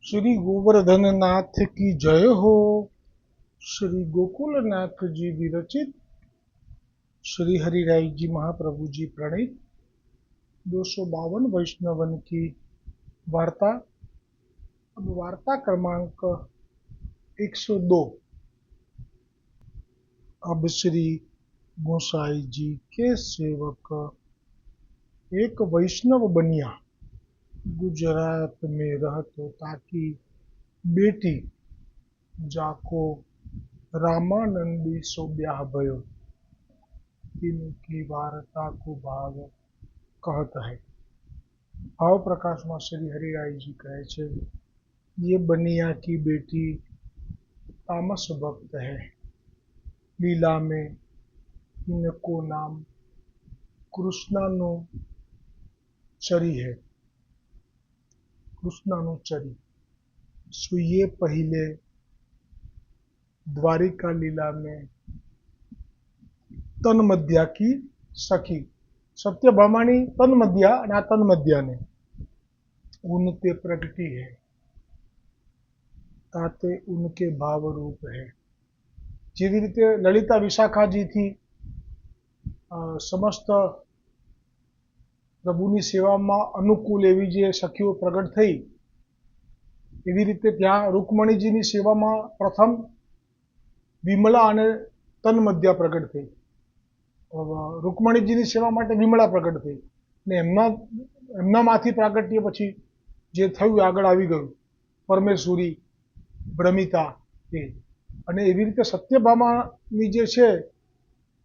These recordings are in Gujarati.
श्री गोवर्धन नाथ की जय हो। श्री गोकुलनाथ जी विरचित श्री हरिराय जी महाप्रभु जी प्रणीत 252 वैष्णवन की वार्ता। अब वार्ता क्रमांक 102। अब श्री गोसाई जी के सेवक एक वैष्णव बनिया गुजरात में रहतो ताकी बेटी जाको रामानंदी सो ब्याह भयो। की वार्ता को भाव कहत है। भाव प्रकाश में श्री हरिराय जी कहे छे, ये बनिया की बेटी तामस भक्त है। लीला में इनको नाम कृष्णानु चरी है। कृष्णानु चरी सो ये पहले द्वारिका लीला में तन्मध्या की सखी सत्यभामानी तन्मध्या અને આ તન્મધ્યાને उनते प्रगति है ताते उनके भाव रूप है। જેવી રીતે લલિતા વિશાખાજીથી સમસ્ત પ્રભુની સેવામાં અનુકૂળ એવી જે સખીઓ પ્રગટ થઈ, એવી રીતે ત્યાં રૂકમણીજીની સેવામાં પ્રથમ વિમલા અને તન્મધ્યા પ્રગટ થઈ। રૂકમણીજીની સેવા માટે વિમળા પ્રગટ થઈ ને એમનામાંથી પ્રાગટ્ય પછી જે થયું આગળ આવી ગયું પરમેશ્વરી ભ્રમિતા એ, અને એવી રીતે સત્યભામાની જે છે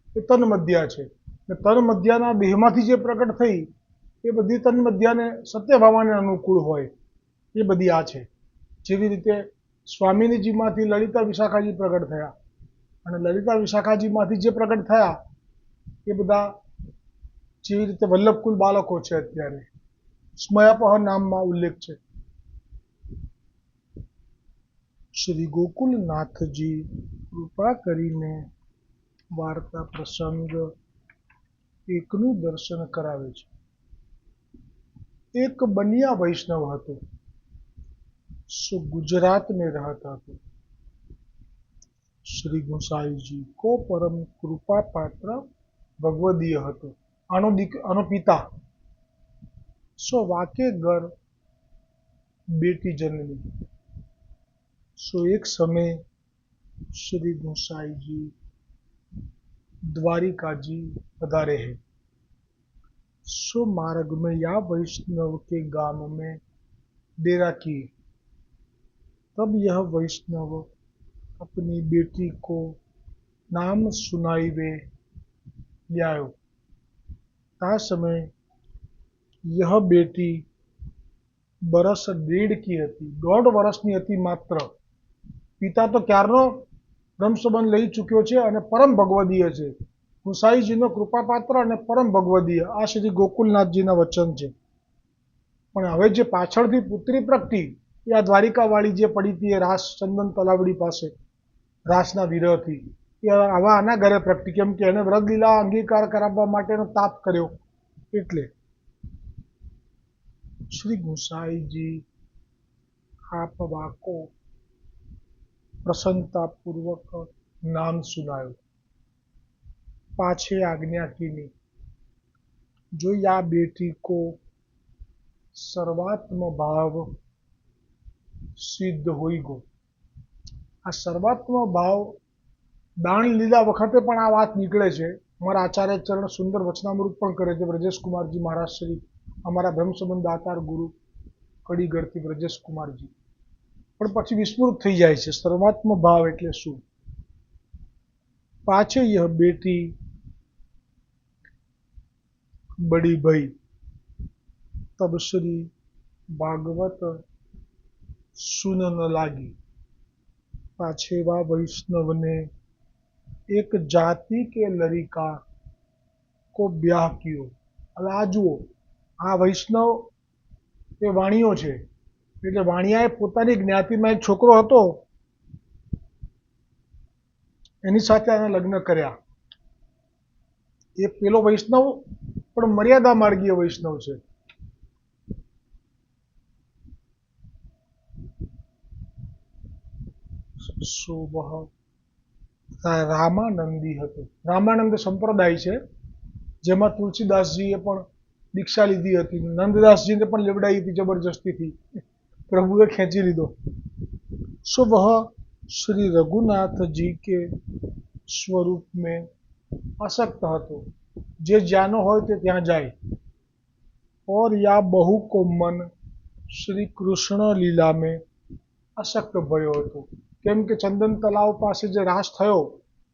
એ તન્મધ્યા છે ને તન્મધ્યાના દેહમાંથી જે પ્રગટ થઈ એ બધી તન્મધ્યાને સત્યભામાને અનુકૂળ હોય એ બધી આ છે। જેવી રીતે સ્વામિનીજીમાંથી લલિતા વિશાખાજી પ્રગટ થયા અને લલિતા વિશાખાજીમાંથી જે પ્રગટ થયા એ બધા જેવી રીતે વલ્લભકુલ બાળકો છે અત્યારે સ્મયાપહ નામમાં ઉલ્લેખ છે। શ્રી ગોકુલનાથજી કૃપા કરીને વાર્તા પ્રસંગ એકનું દર્શન કરાવે છે। એક બનિયા વૈષ્ણવ હતો, सो गुजरात में रहता था। श्री गोसाई जी को परम कृपा पात्र भगवदीय હતો। આનો પિતા सो वाके घर बेटी जन्मी। सो एक समय श्री गोसाई जी द्वारिका जी पधारे हैं। सो मार्ग में या वैष्णव के गांव में डेरा किए। तब यह वैष्णव अपनी बेटी को नाम सुनाई वे लायो। ता समय यह बेटी बरस 1.5 की थी, 1.5 वर्षनी थी मात्र। पिता तो क्यारनो ब्रह्मसंबंध लई चूक्यो छे अने परम भगवदीय छे। गोसाईजीनो कृपापात्र अने परम भगवदीय आ श्री गोकुलनाथजीना वचन छे। पण हवे जे पाछळथी पुत्री प्रगटी ए आ द्वारिकावाળી जे पड़ी थी रास चंदन तलावड़ी पासे रासना विरह थी ए आवा आना घरे प्रगटी, केम के एने व्रतलीला अंगीकार कराववा माटेनो ताप कर्यो एटले। श्री गोसाईजी आप वाको प्रसन्नतापूर्वक नाम सुनायो। पाछे आज्ञा कीनी, जो या बेटी को सर्वात्म भाव सिद्ध होई गो। आ सर्वात्म भाव दान लीला वखते पण आ वात निकळे छे। अमरा आचार्य चरण सुंदर वचनामृत पण करे छे। ब्रजेश कुमारजी महाराज श्री अमरा ब्रह्मसंबंध दातार गुरु कड़ीगढ़थी ब्रजेश कुमारजी पण पछी विस्मृत थई जाय छे। सर्वात्म भाव एटले शुं? पाछे यह बेटी बड़ी भई। तब श्री भागवत सुनन लागी। पाछे वा वैष्णव ने एक जाति के लड़का को ब्याह कियो। હવે આ જુઓ, આ વૈષ્ણવ એ વાણિયો છે એટલે વાણિયાએ પોતાની જ્ઞાતિમાં એક છોકરો હતો એની સાથે આને લગ્ન કર્યા। એ પેલો વૈષ્ણવ પણ મર્યાદા માર્ગીય વૈષ્ણવ છે। सो वह रामानंदी હતો। રામાનંદ સંપ્રદાય છે જેમાં તુલસીદાસજીએ પણ દીક્ષા લીધી હતી, નંદદાસજીને પણ લેવડાવી હતી જબરજસ્તીથી, प्रभु ખેંચી લીધો। सो वह श्री रघुनाथ जी के स्वरूप में आसक्त હતો, જે જ્યાંનો હોય તે ત્યાં જાય। और या बहू को मन श्री कृष्ण લીલા में આસક્ત ભયો હતો, કેમ કે ચંદન તલાવ પાસે જે રાસ થયો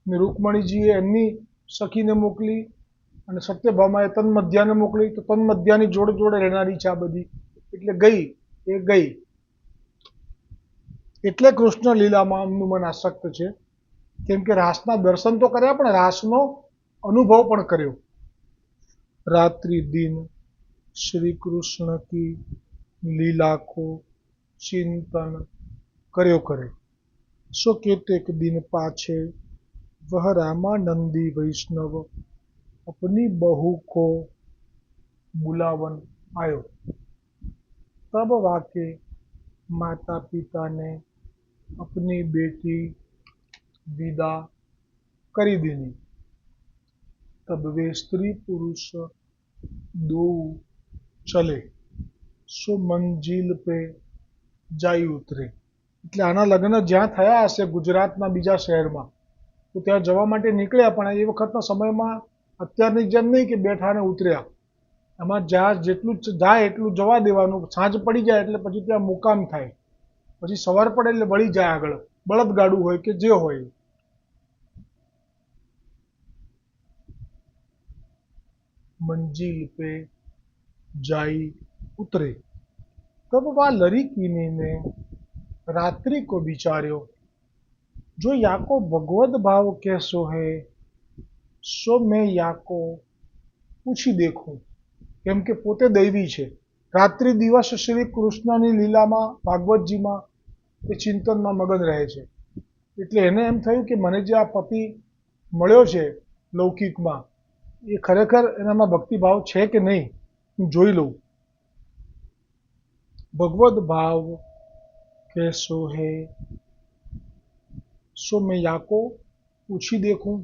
ને રૂકમણીજીએ એમની સખીને મોકલી અને સત્યભામાએ તન્મધ્યાને મોકલી, તો તન્મધ્યાની જોડે જોડે રહેનારી છે આ બધી, એટલે ગઈ એ ગઈ, એટલે કૃષ્ણ લીલામાં એમનું મન આસક્ત છે। કેમ કે રાસના દર્શન તો કર્યા પણ રાસનો અનુભવ પણ કર્યો। रात्रि दिन श्री कृष्ण की लीला को चिंतन કર્યો કરે। सो केतेक दिन पाछे वह रामानंदी वैष्णव अपनी बहू को बुलावन आयो। तब वाके माता पिता ने अपनी बेटी विदा करी देनी। तब वे स्त्री पुरुष दो चले, सो मंजिल पे जाई उतरे। એટલે આના લગ્ન જ્યાં થયા હશે ગુજરાતના બીજા શહેરમાં, તો ત્યાં જવા માટે નીકળ્યા, પણ એ વખતના સમયમાં અત્યારની જેમ નહીં કે બેઠા ને ઉતર્યા, આમાં જ્યાં જેટલું જાય એટલું જવા દેવાનું, સાંજ પડી જાય એટલે પછી ત્યાં મુકામ થાય, પછી સવાર પડે એટલે વળી જાય આગળ, બળદગાડું હોય કે જે હોય। मंजिल पे जाई उतरे। तब वह लड़कीनी ने रात्रि को विचार्यो, जो याको भगवत भाव कैसो है, सो मैं याको पूछी देखूं। केम के पोते दैवी छे, रात्रि दिवस श्री कृष्णनी लीलामां भागवतजीमां એ ચિંતનમાં મગન રહે છે, એટલે એને એમ થયું કે મને જે આ પતિ મળ્યો છે લૌકિકમાં, એ ખરેખર એનામાં ભક્તિભાવ છે કે નહીં, હું જોઈ લઉં। ભગવદ ભાવ कैसो है, सो मैं याको पूछी देखूं।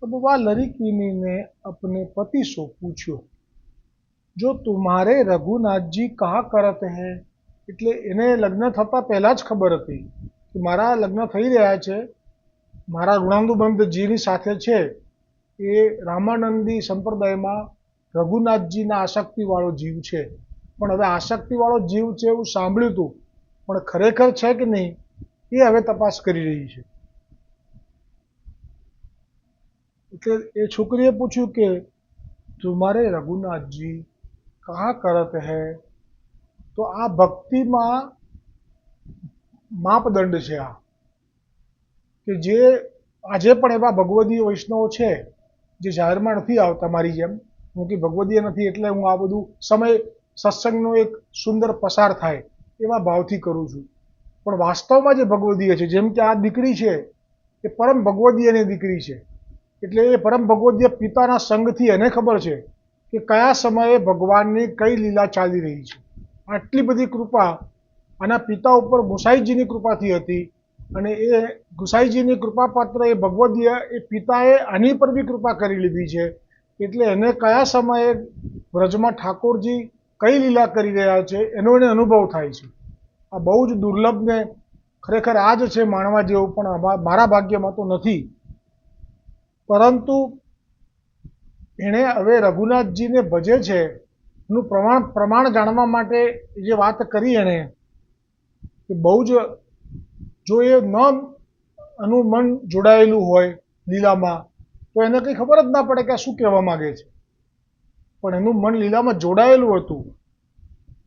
अब वह लड़कीनी ने अपने पति से पूछ्यो, जो तुम्हारे रघुनाथ जी कहा करते हैं। એટલે એને લગ્ન થતા પહેલા જ ખબર હતી કે મારા લગ્ન થઈ રહ્યા છે, મારા ઋણાનુબંધજીની સાથે છે, એ રામાનંદી સંપ્રદાયમાં રઘુનાથજીના આસક્તિવાળો જીવ છે। પણ હવે આસક્તિવાળો જીવ છે એવું સાંભળ્યું હતું, પણ ખરેખર છે કે નહીં એ હવે તપાસ કરી રહી છે। એટલે એ છોકરીએ પૂછ્યું કે તુમારે રઘુનાથજી કહા કરત હૈ। તો આ ભક્તિમાં માપદંડ છે આ, કે જે આજે પણ એવા ભગવદીય વૈષ્ણવો છે જે જાહેરમાં નથી આવતા મારી જેમ, હું કે ભગવદીય નથી એટલે હું આ બધું સમય સત્સંગનો એક સુંદર પસાર થાય એવા ભાવથી કરું છું, પણ વાસ્તવમાં જે ભગવદીય છે, જેમ કે આ દીકરી છે એ પરમ ભગવદીયની દીકરી છે, એટલે એ પરમ ભગવદીય પિતાના સંગથી એને ખબર છે કે કયા સમયે ભગવાનની કઈ લીલા ચાલી રહી છે। આટલી બધી કૃપા આના પિતા ઉપર ગુસાઈજીની કૃપાથી હતી, અને એ ગુસાઈજીની કૃપાપાત્ર એ ભગવદીય એ પિતાએ આની પર બી કૃપા કરી લીધી છે, એટલે એને કયા સમયે વ્રજમાં ઠાકોરજી કઈ લીલા કરી રહ્યા છે એનો એને અનુભવ થાય છે। આ બહુ જ દુર્લભ ને ખરેખર આ જ છે માણવા જેવું, પણ મારા ભાગ્યમાં તો નથી। પરંતુ એણે હવે રઘુનાથજીને ભજે છે એનું પ્રમાણ જાણવા માટે જે વાત કરી એણે, કે બહુ જ જો એ ન એનું મન જોડાયેલું હોય લીલામાં તો એને કંઈ ખબર જ ના પડે કે આ શું કહેવા માગે છે, પણ એનું મન લીલામાં જોડાયેલું હતું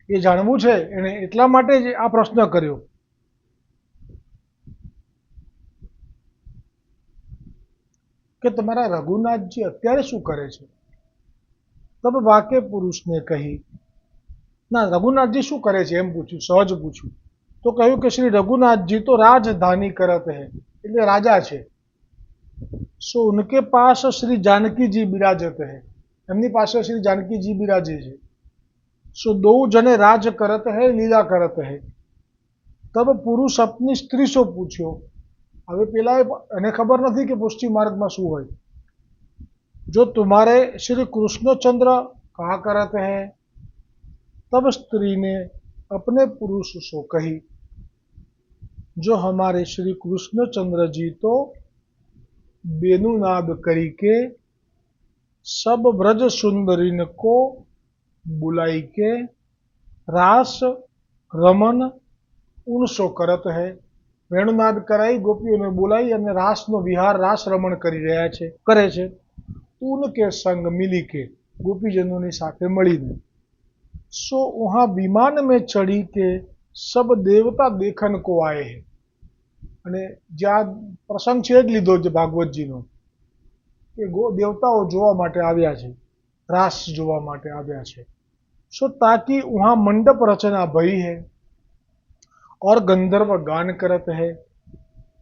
એ જાણવું છે એણે, એટલા માટે જ આ પ્રશ્ન કર્યો। કે તમારા રઘુનાથજી અત્યારે શું કરે છે। તબ વાકે પુરુષને કહી, ના રઘુનાથજી શું કરે છે એમ પૂછ્યું, સહજ પૂછ્યું, તો કહ્યું કે શ્રી રઘુનાથજી તો રાજધાની કરત હૈ, એટલે રાજા છે। સો ઉનકે પાસ શ્રી जानकीજી બિરાજત હૈ, એમની પાસે શ્રી जानकीજી બિરાજે છે। સો દો જને રાજ કરત હૈ, લીલા કરત હૈ। तब पुरुष अपनी स्त्री से पूछ्यो। હવે પેલા એને ખબર નથી કે પુષ્ટિ માર્ગમાં શું હોય। जो तुम्हारे श्री कृष्णचंद्र कहा करते हैं। तब स्त्री ने अपने पुरुष से कही, जो हमारे श्री कृष्णचंद्र जी तो बेनुनाद करी के सब ब्रज सुंदरीन को बुलाई के रास रमन उनसो करत है। वेणुनाद कराई गोपीओने बोलाई અને રાસનો વિહાર રાસ રમણ કરી રહ્યા છે કરે છે। उनके संग मिली के गोपीजनों साथे મળીને। सो वहां विमान में चढ़ी के सब देवता देखन को आए हैं। અને જ્યાં પ્રસંગ છે જ લીધો છે ભાગવતજીનો કે દેવતાઓ જોવા માટે આવ્યા છે, રાસ જોવા માટે આવ્યા છે। सो ताकि वहां मंडप रचना भई है और गंधर्व गान करत है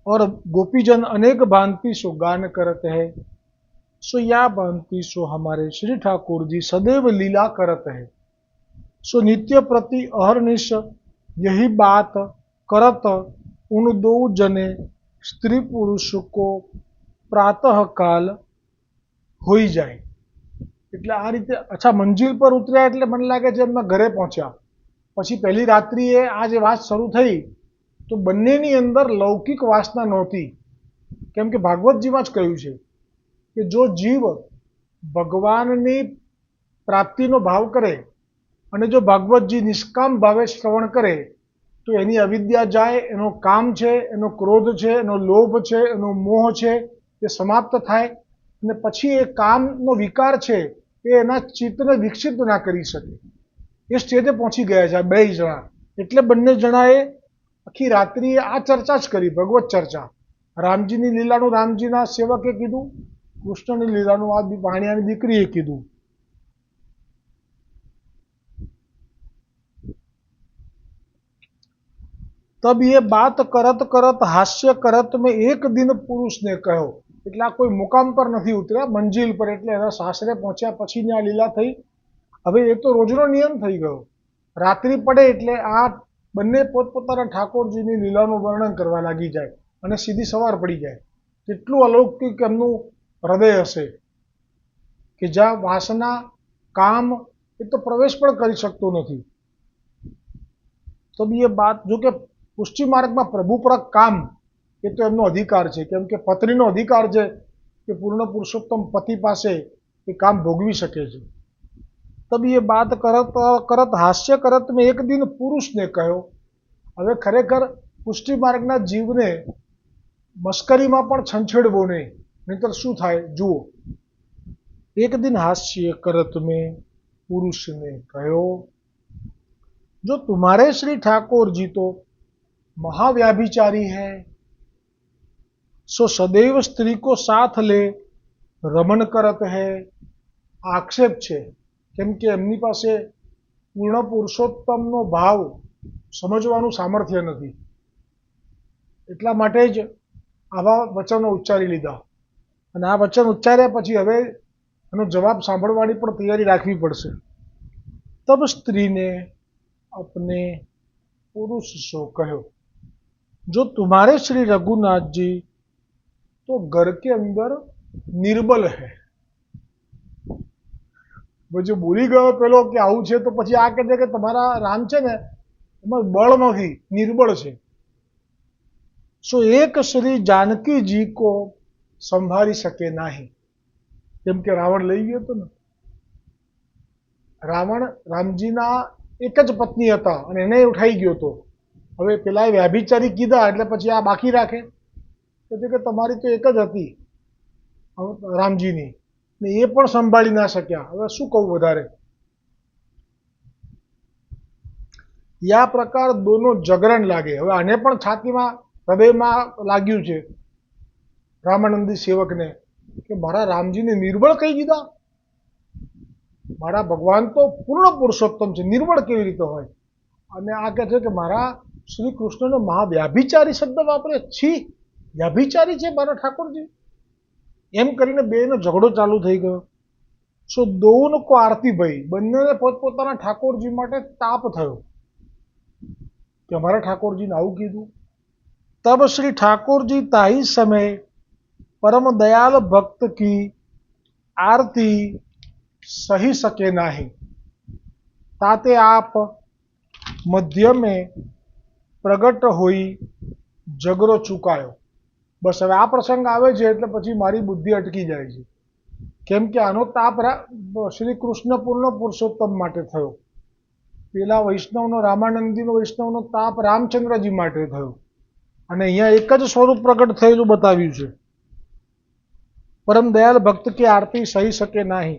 और गोपीजन अनेक भांति सो गान करत है। सो या भांति सो हमारे श्री ठाकुर जी सदैव लीला करत है। सो नित्य प्रति अहर्निश यही बात करत उन दो जने स्त्री पुरुष को प्रातः काल होई जाए। એટલે આ રીતે અચ્છા મંજિલ પર ઉતર્યા એટલે મને લાગે છે એમના ઘરે પહોંચ્યા પછી પહેલી રાત્રિએ આ જે વાત શરૂ થઈ તો બંનેની અંદર લૌકિક વાસના નહોતી। કેમ કે ભાગવતજીમાં જ કહ્યું છે કે જો જીવ ભગવાનની પ્રાપ્તિનો ભાવ કરે અને જો ભાગવતજી નિષ્કામ ભાવે શ્રવણ કરે તો એની અવિદ્યા જાય, એનો કામ છે, એનો ક્રોધ છે, એનો લોભ છે, એનો મોહ છે એ સમાપ્ત થાય અને પછી એ કામનો વિકાર છે એ એના ચિત્તને વિકસિત ના કરી શકે। એ સ્ટેજે પહોંચી ગયા છે આ બે જણા। એટલે બંને જણાએ આખી રાત્રિએ આ ચર્ચા જ કરી, ભગવત ચર્ચા। રામજીની લીલાનું રામજીના સેવકે કીધું, કૃષ્ણની લીલાનું આ વાણિયાની દીકરીએ કીધું। तब ये बात करत करत हास्य करत में एक दिन पुरुष ने कहो। એટલે આ કોઈ મુકામ પર નથી ઉતર્યા, મંજિલ પર, એટલે એના સાસરે પહોંચ્યા પછીની આ લીલા થઈ। હવે એ તો રોજનો નિયમ થઈ ગયો, રાત્રિ પડે એટલે આ બંને પોતપોતાના ઠાકોરજીની લીલાનું વર્ણન કરવા લાગી જાય અને સીધી સવાર પડી જાય। કેટલું અલૌકિક એમનું હૃદય હશે કે જ્યાં વાસના કામ એ તો પ્રવેશ પણ કરી શકતો નથી। તો એ બાત જો કે પુષ્ટિ માર્ગમાં પ્રભુપરક કામ એ તો એમનો અધિકાર છે, કેમ કે પત્નીનો અધિકાર છે કે પૂર્ણ પુરુષોત્તમ પતિ પાસે એ કામ ભોગવી શકે છે। તબ એ બાત કરત કરત હાસ્ય કરત મેં એક દિન પુરુષને કહ્યો। હવે ખરેખર પુષ્ટિ માર્ગના જીવને મસ્કરીમાં પણ છંછેડવો નહીં, નહીંતર શું થાય જુઓ। એક દિન હાસ્ય કરત મેં પુરુષને કહ્યો, जो तुम्हारे श्री ठाकुर जी तो महाव्याभिचारी है, सो सदैव स्त्री को साथ ले रमण करत है। आक्षेप छे केम के एमनी पासे पूर्ण पुरुषोत्तमनो भाव समजवानुं सामर्थ्य नथी, એટલા માટે જ આવા વચનો ઉચ્ચારી લીધા અને આ વચન ઉચ્ચાર્યા પછી હવે એનો જવાબ સાંભળવાની પણ તૈયારી રાખવી પડશે। તબ સ્ત્રીને अपने पुरुष सो कहो, जो तुम्हारे श्री रघुनाथ जी तो घर के अंदर निर्बल है। जो बोली गयो पेलो कि आવું છે તો પછી આ કહે છે કે તમારા રામ છે ને એમાં બળ નથી, નિર્બળ છે। सो एक श्री जानकी जी को संभाળી શકે નહીં, કેમ કે રાવણ લઈ ગયો હતો ને। રાવણ રામજીના એક જ પત્ની હતા અને એને ઉઠાઈ ગયો હતો। હવે પેલા વ્યાભિચારી કીધા એટલે પછી આ બાકી રાખે કે તમારી તો એક જ હતી રામજીની ને એ પણ સંભાળી ના શક્યા। હવે શું કહું વધારે। યા પ્રકાર દોનો જગરણ લાગે। હવે આને પણ છાતીમાં હૃદયમાં લાગ્યું છે રામાનંદી સેવકને કે મારા રામજીને નિર્બળ કહી દીધા। મારા ભગવાન તો પૂર્ણ પુરુષોત્તમ છે, નિર્બળ કેવી રીતે હોય। અને આ કહે છે કે મારા શ્રી કૃષ્ણનો મહાવ્યાભિચારી શબ્દ વાપરે, છી વ્યાભિચારી છે મારા ઠાકોરજી, એમ કરીને બેનો ઝઘડો ચાલુ થઈ ગયો। સો દોન કો આરતી ભઈ, બંનેને પોતપોતાના ઠાકોરજી માટે તાપ થયો। कि हमारा ठाकुर जी ने आવું कीधुं। तब श्री ठाकुर जी ताही समय परम दयाल भक्त की आरती सही सके नाही, ताते आप मध्य में प्रगट होई जगरो चुकायो। बस હવે આ પ્રસંગ આવે છે એટલે પછી મારી બુદ્ધિ અટકી જાય છે, કેમ કે આનો તાપ શ્રી કૃષ્ણ પૂર્ણ પુરુષોત્તમ માટે થયો, પેલા વૈષ્ણવનો રામાનંદીનો વૈષ્ણવનો તાપ રામચંદ્રજી માટે થયો, અને અહીંયા એક જ સ્વરૂપ પ્રગટ થયેલું બતાવ્યું છે। પરમ દયાલ ભક્ત की आरती सही सके नाही,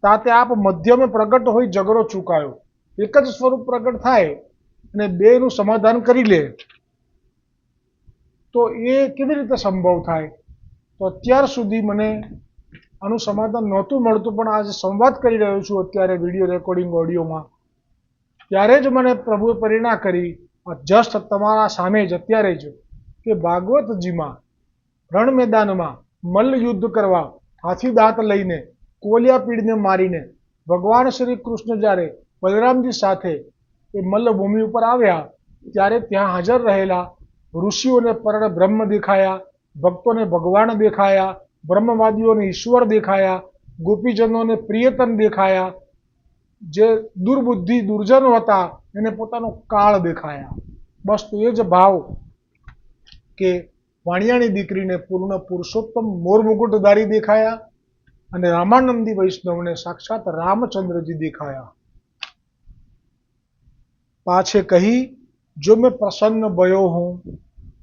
ताते आप मध्य में प्रगट होई जगरो चुकायो। एक જ સ્વરૂપ પ્રગટ થાય અને બેનું સમાધાન કરી લે તો એ કેવી રીતે સંભવ થાય? તો અત્યાર સુધી મને આનું સમાધાન નહોતું મળતું, પણ આજે સંવાદ કરી રહ્યો છું અત્યારે વિડીયો રેકોર્ડિંગ ઓડિયોમાં, ત્યારે જ મને પ્રભુએ પ્રેરણા કરી, જસ્ટ તમારા સામે જ અત્યારે જ, કે ભાગવતજીમાં રણ મેદાનમાં મલ્લ યુદ્ધ કરવા હાથી દાંત લઈને કોલિયા પીડને મારીને ભગવાન શ્રી કૃષ્ણ જ્યારે બલરામજી સાથે એ મલ્લભૂમિ ઉપર આવ્યા ત્યારે ત્યાં હાજર રહેલા ઋષિઓને પરણે બ્રહ્મ દેખાયા, ભક્તોને ભગવાન દેખાયા, બ્રહ્મવાદીઓને ઈશ્વર દેખાયા, ગોપીજનોને પ્રિયતમ દેખાયા, જે દુર્બુદ્ધિ દુર્જનો હતા એને પોતાનો કાળ દેખાયા। બસ તો એ જ ભાવ કે વાણિયાની દીકરીને પૂર્ણ પુરુષોત્તમ મોર મુકુટધારી દેખાયા અને રામાનંદી વૈષ્ણવને સાક્ષાત રામચંદ્રજી દેખાયા। પાછે કહી જો મેં પ્રસન્ન ભયો હું,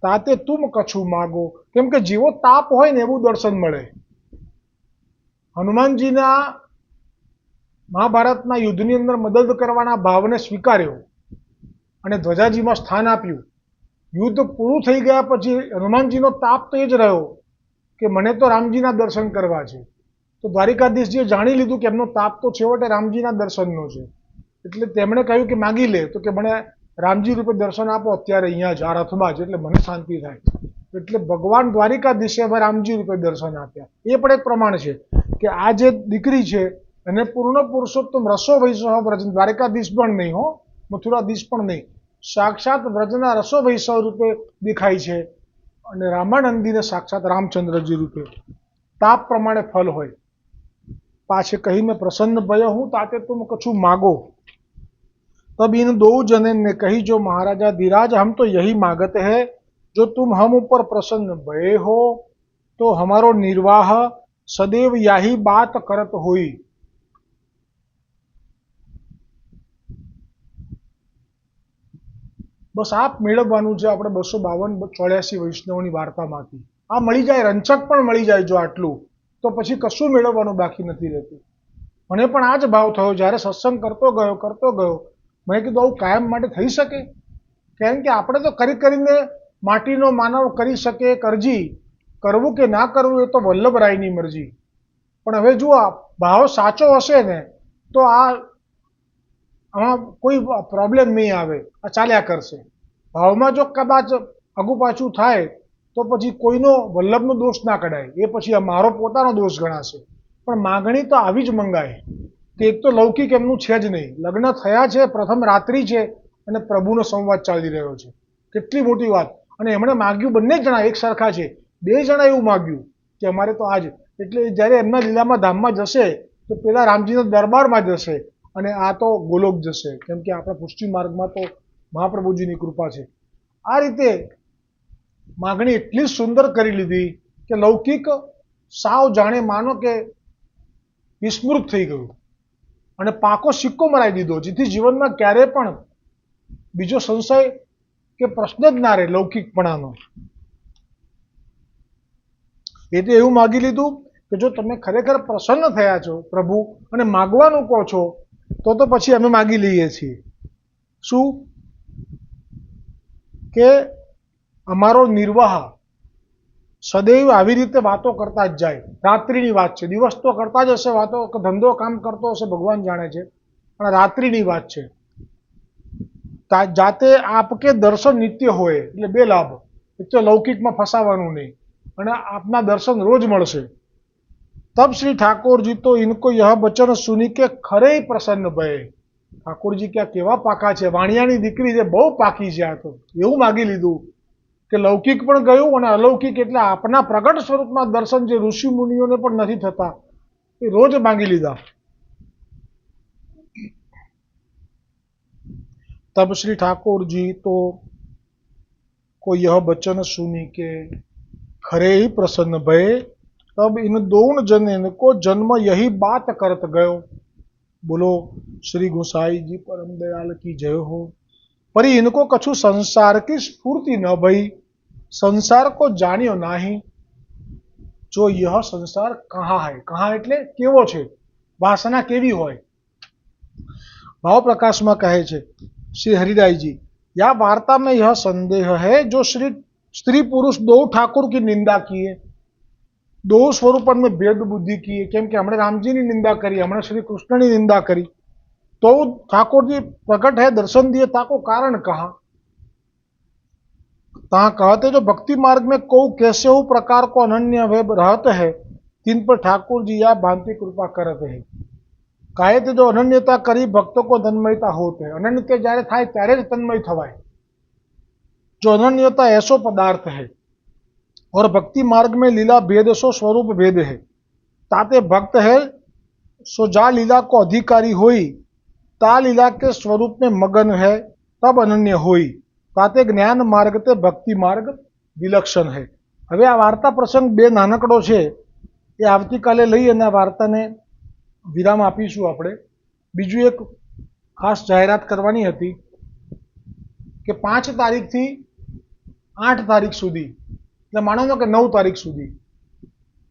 તાતે તુમ કછું માગો। કેમ કે જેવો તાપ હોય ને એવું દર્શન મળે। હનુમાનજીના મહાભારતના યુદ્ધની અંદર મદદ કરવાના ભાવને સ્વીકાર્યો અને ધ્વજાજીમાં સ્થાન આપ્યું। યુદ્ધ પૂરું થઈ ગયા પછી હનુમાનજીનો તાપ તો એ જ રહ્યો કે મને તો રામજીના દર્શન કરવા છે, તો દ્વારિકાધીશજીએ જાણી લીધું કે એમનો તાપ તો છેવટે રામજીના દર્શનનો છે, એટલે તેમણે કહ્યું કે માગી લે, તો કે મને રામજી રૂપે દર્શન આપો અત્યારે અહીંયા જ આ રથમાં જ, એટલે મને શાંતિ થાય। એટલે ભગવાન દ્વારિકાધીશે હવે રામજી રૂપે દર્શન આપ્યા। એ પણ એક પ્રમાણ છે કે આ જે દીકરી છે એને પૂર્ણ પુરુષોત્તમ રસો વૈષ્ણવ વ્રજ, દ્વારિકાધીશ પણ નહીં હો, મથુરાધીશ પણ નહીં, સાક્ષાત વ્રજના રસો વૈષ્ણવ રૂપે દેખાય છે અને રામાનંદીને સાક્ષાત રામચંદ્રજી રૂપે। તાપ પ્રમાણે ફલ હોય। पाछे कही मैं प्रसन्न भय हूं, ताते तुम कछु मांगो। तब इन दो जने ने कही जो महाराजा धीराज हम तो यही मांगते हैं, जो तुम हम ऊपर प्रसन्न भये हो तो हमारो निर्वाह सदैव यही बात करत हुई। बस आप मेळववानुं छे आपणे 252-84 वैष्णवोनी वार्तामांथी। आ मळी जाय, रंचक पण मळी जाय जो आटલું, तो पछी कशुं मेळवવાનું बाकी નથી રહેતું। મને પણ આ જ ભાવ થયો જ્યારે સત્સંગ કરતો ગયો મેં કીધું આવું કાયમ માટે થઈ શકે? કેમ કે આપણે તો કરીને માટીનો માનવ કરી શકે કરજી, કરવું કે ના કરવું એ તો વલ્લભરાયની મરજી। પણ હવે જુઓ ભાવ સાચો હશે ને તો આમાં કોઈ પ્રોબ્લેમ નહીં આવે, આ ચાલ્યા કરશે। ભાવમાં જો કદાચ આગુ પાછું થાય તો પછી કોઈનો વલ્લભનો દોષ ના કઢાય, એ પછી મારો પોતાનો દોષ ગણાશે। પણ માગણી તો આવી જ મંગાય કે એક તો લૌકિક એમનું છે જ નહીં, લગ્ન થયા છે, પ્રથમ રાત્રિ છે અને પ્રભુનો સંવાદ ચાલી રહ્યો છે, કેટલી મોટી વાત। અને એમણે માગ્યું બંને જણા એક સરખા છે, બે જણા એવું માગ્યું કે અમારે તો આજ, એટલે જ્યારે એમના લીલામાં ધામમાં જશે તો પેલા રામજીના દરબારમાં જશે અને આ તો ગોલોક જશે, કેમ કે આપણા પુષ્ટિ માર્ગમાં તો મહાપ્રભુજીની કૃપા છે। આ રીતે માગણી એટલી સુંદર કરી લીધી કે લૌકિક સાવ જાણે માનો કે વિસ્મૃત થઈ ગયું અને પાકો સિક્કો મરાવી દીધો, જેથી જીવનમાં ક્યારે પણ બીજો સંશય કે પ્રશ્ન જ ના રહે લૌકિકપણાનો। એટલે એવું માગી લીધું કે જો તમે ખરેખર પ્રસન્ન થયા છો પ્રભુ અને માગવાનું કહો છો તો પછી અમે માગી લઈએ છીએ। શું કે અમારો નિર્વાહ સદૈવ આવી રીતે વાતો કરતા જ જાય। રાત્રિની વાત છે, દિવસ તો કરતા જ હશે વાતો, ધંધો કામ કરતો હશે ભગવાન જાણે છે, પણ રાત્રિની વાત છે। જાતે આપકે દર્શન નિત્ય હોય એટલે બે લાભ, એક તો લૌકિકમાં ફસાવાનું નહીં અને આપના દર્શન રોજ મળશે। तब श्री ठाकुर जी तो इनको यह वचन सुनी के खरे प्रसन्न भये। ઠાકોરજી કે આ કેવા પાકા છે, વાણિયાની દીકરી છે, બહુ પાકી છે. આ તો એવું માગી લીધું કે લૌકિક પણ ગયું અને અલૌકિક એટલે આપના પ્રગટ સ્વરૂપમાં દર્શન જે ઋષિ મુનિઓને પણ નથી થતા એ રોજ માંગી લીધા. तब श्री ठाकुर जी तो को यह बचन सुनी के खरे ही प्रसन्न भये, तब इन दोन जन को जन्म यही बात करत गयो। बोलो श्री गोसाई जी परम दयाल की जय हो। पर इनको कछु संसार की स्फूर्ति न भई, संसार को जानियो नाही। जो यह संसार कहाँ है, कहाँ एटले केवो छे, वासना केवी होय। भाव प्रकाश में कहे छे श्री हरिराय जी, या वार्ता में यह संदेह है जो श्री स्त्री पुरुष दो ठाकुर की निंदा किए, दो स्वरूपन में भेद बुद्धि किए, केम के हमने रामजी की निंदा करी, हमने श्री कृष्ण की निंदा करी, तो ठाकुर जी प्रकट है दर्शन दिए, ताको कारण कहा। ता कहते जो भक्ति मार्ग में को कैसे हो प्रकार को अनन्य वेब रहते है, तीन पर ठाकुर जी या भांति कृपा करते है। काहे तो जो अनन्यता करी भक्तों को तन्मयता होते है, अनन्यता जारे थाय त्यारे ज तन्मय थवाय। जो अनन्यता ऐसो पदार्थ है और भक्ति मार्ग में लीला भेद सो स्वरूप भेद है। ताते भक्त है सो जा लीला को अधिकारी होई, ता लीला के स्वरूप में मगन है, तब अनन्य होई। ताते ज्ञान मार्ग ते भक्ति मार्ग विलक्षण है। हवे आ वार्ता प्रसंग बे नानकड़ो छे, ए आवती काले लई अने आ वार्ताने विराम आपीशुं आपणे। बीजું एक खास जाहेरात करवानी हती के 5 तारीख थी 8 तारीख सुधी, એટલે માનો કે 9 તારીખ સુધી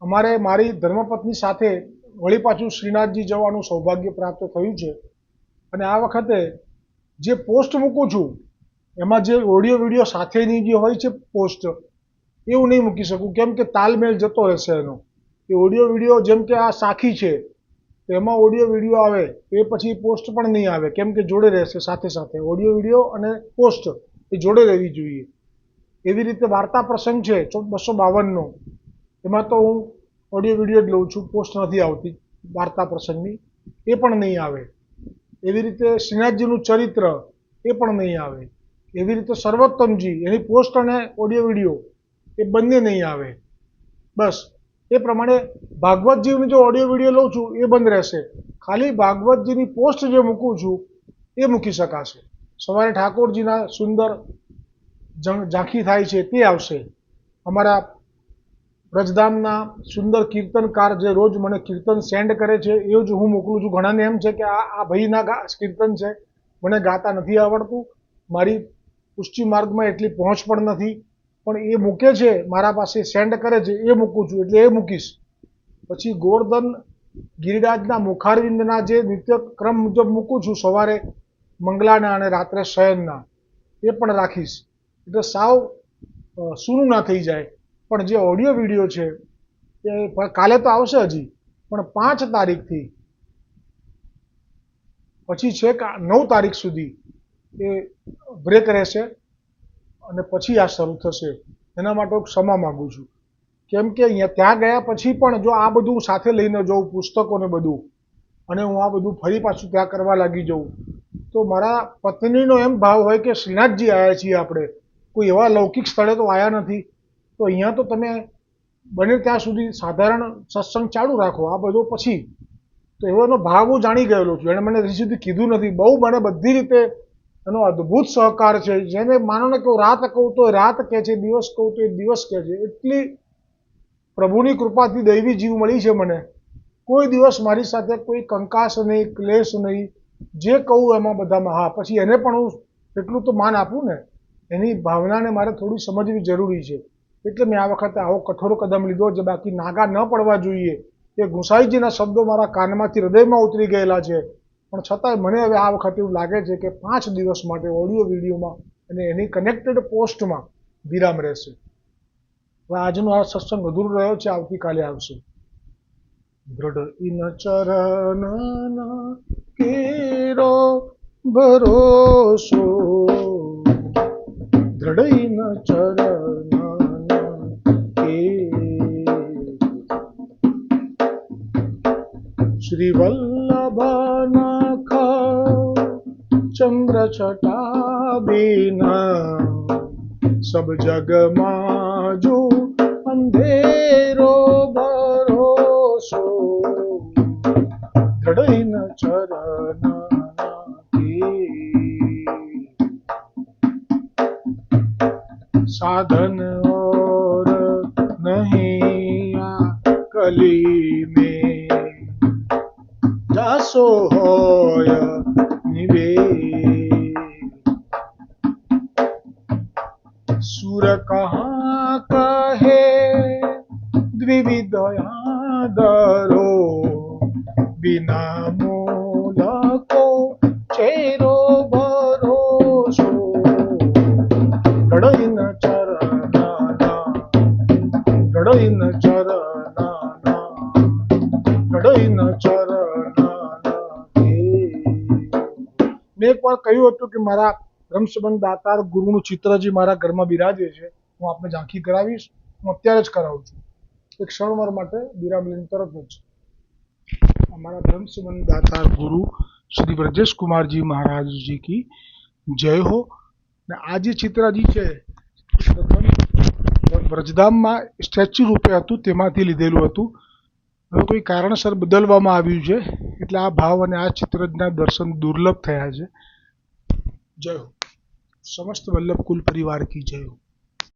અમારે મારી ધર્મપત્ની સાથે વળી પાછું શ્રીનાથજી જવાનું સૌભાગ્ય પ્રાપ્ત થયું છે। અને આ વખતે જે પોસ્ટ મૂકું છું એમાં જે ઓડિયો વિડીયો સાથેની જે હોય છે પોસ્ટ, એવું નહીં મૂકી શકું, કેમ કે તાલમેલ જતો રહેશે એનો। એ ઓડિયો વિડીયો જેમ કે આ સાખી છે તો એમાં ઓડિયો વિડીયો આવે એ પછી પોસ્ટ પણ નહીં આવે, કેમ કે જોડે રહેશે સાથે સાથે ઓડિયો વિડીયો અને પોસ્ટ એ જોડે રહેવી જોઈએ। એવી રીતે વાર્તા પ્રસંગ છે 252નો, એમાં તો હું ઓડિયો વિડીયો જ લઉં છું, પોસ્ટ નથી આવતી વાર્તા પ્રસંગની, એ પણ નહીં આવે। એવી રીતે શ્રીનાથજીનું ચરિત્ર એ પણ નહીં આવે। એવી રીતે સર્વોત્તમજી એની પોસ્ટ અને ઓડિયો વિડીયો એ બંને નહીં આવે। બસ એ પ્રમાણે ભાગવતજીની જો ઓડિયો વિડીયો લઉં છું એ બંધ રહેશે, ખાલી ભાગવતજીની પોસ્ટ જે મૂકું છું એ મૂકી શકાશે। સવારે ઠાકોરજીના સુંદર ઝાંખી થાય છે તે આવશે। અમારા વ્રજધામના સુંદર કીર્તનકાર જે રોજ મને કીર્તન સેન્ડ કરે છે એ જ હું મોકલું છું। ઘણાને એમ છે કે આ ભાઈના કીર્તન છે, મને ગાતા નથી આવડતું, મારી પુષ્ટિ માર્ગમાં એટલી પહોંચ પણ નથી, પણ એ મૂકે છે મારા પાસે સેન્ડ કરે છે એ મૂકું છું, એટલે એ મૂકીશ। પછી ગોવર્ધન ગિરિરાજના મુખારવિંદના જે નિત્ય ક્રમ મુજબ મૂકું છું, સવારે મંગલાના અને રાત્રે શયનના, એ પણ રાખીશ, એટલે સાવ સૂનું ના થઈ જાય। પણ જે ઓડિયો વિડીયો છે એ કાલે તો આવશે હજી, પણ 5 તારીખથી પછી છે કે 9 તારીખ સુધી એ બ્રેક રહેશે અને પછી આ શરૂ થશે। એના માટે ક્ષમા માગું છું, કેમ કે અહીંયા ત્યાં ગયા પછી પણ જો આ બધું સાથે લઈને જઉં, પુસ્તકોને બધું, અને હું આ બધું ફરી પાછું ત્યાં કરવા લાગી જાઉં, તો મારા પત્નીનો એમ ભાવ હોય કે શ્રીનાથજી આવ્યા છીએ આપણે, કોઈ એવા લૌકિક સ્થળે તો આવ્યા નથી, તો અહીંયા તો તમે બને ત્યાં સુધી સાધારણ સત્સંગ ચાલુ રાખો, આ બધો પછી। તો એનો ભાવ હું જાણી ગયેલો છું, એણે મને હજી સુધી કીધું નથી, બહુ મને બધી રીતે એનો અદ્ભુત સહકાર છે। જેને માનો ને કે રાત કહું તો રાત કહે છે, દિવસ કહું તો એ દિવસ કહે છે। એટલી પ્રભુની કૃપાથી દૈવી જીવ મળી છે મને, કોઈ દિવસ મારી સાથે કોઈ કંકાસ નહીં, ક્લેશ નહીં, જે કહું એમાં બધામાં હા। પછી એને પણ હું એટલું તો માન આપું ને, એની ભાવનાને મારે થોડી સમજવી જરૂરી છે, એટલે મેં આ વખતે આવો કઠોર કદમ લીધો છે। બાકી નાગા ન પડવા જોઈએ, એ ગુસાઈજીના શબ્દો મારા કાનમાંથી હૃદયમાં ઉતરી ગયેલા છે, પણ છતાંય મને હવે આ વખતે એવું લાગે છે કે 5 દિવસ માટે ઓડિયો વિડીયોમાં અને એની કનેક્ટેડ પોસ્ટમાં વિરામ રહેશે। હવે આજનો આ સત્સંગ અધૂરો રહ્યો છે, આવતીકાલે આવશે। દ્રઢ ઇન ચરણના કેરો ભરોસો, દ્રઢ ઇન ચરણના શ્રી વલ્લભના चंद्र छटा बिना सब जग माजू अंधेरो भरोसो दृढ़ न चरण साधन और नहीं कली में जासो होय निवे सुर कहाँ कहे द्विविध दरो बिना मूल को चेरो भरोसो दृढ़ न चरना दृढ़ न चरना દઢઈ ન ચરણા મેં એકવાર કહ્યું હતું કે મારા બ્રહ્મસંબંધ દાતાર ગુરુનું ચિત્ર જે મારા ઘરમાં બિરાજે છે હું આપને ઝાંખી કરાવીશ. હું અત્યારે જ કરાવું છું. એક ક્ષણવાર માટે વિરામ લઈને તરત જ અમારા બ્રહ્મસંબંધ દાતાર ગુરુ શ્રી બ્રજેશ કુમારજી મહારાજજી કી જય હો. ને આ જે ચિત્રજી છે પ્રથમ વ્રજધામમાં સ્ટેચ્યુ રૂપે હતું તેમાંથી લીધેલું હતું. હવે કોઈ કારણસર બદલવામાં આવ્યું છે એટલે આ ભાવ અને આ ચિત્રના દર્શન દુર્લભ થયા છે. જય હો. સમસ્ત વલ્લભ કુલ પરિવાર કી જય હો.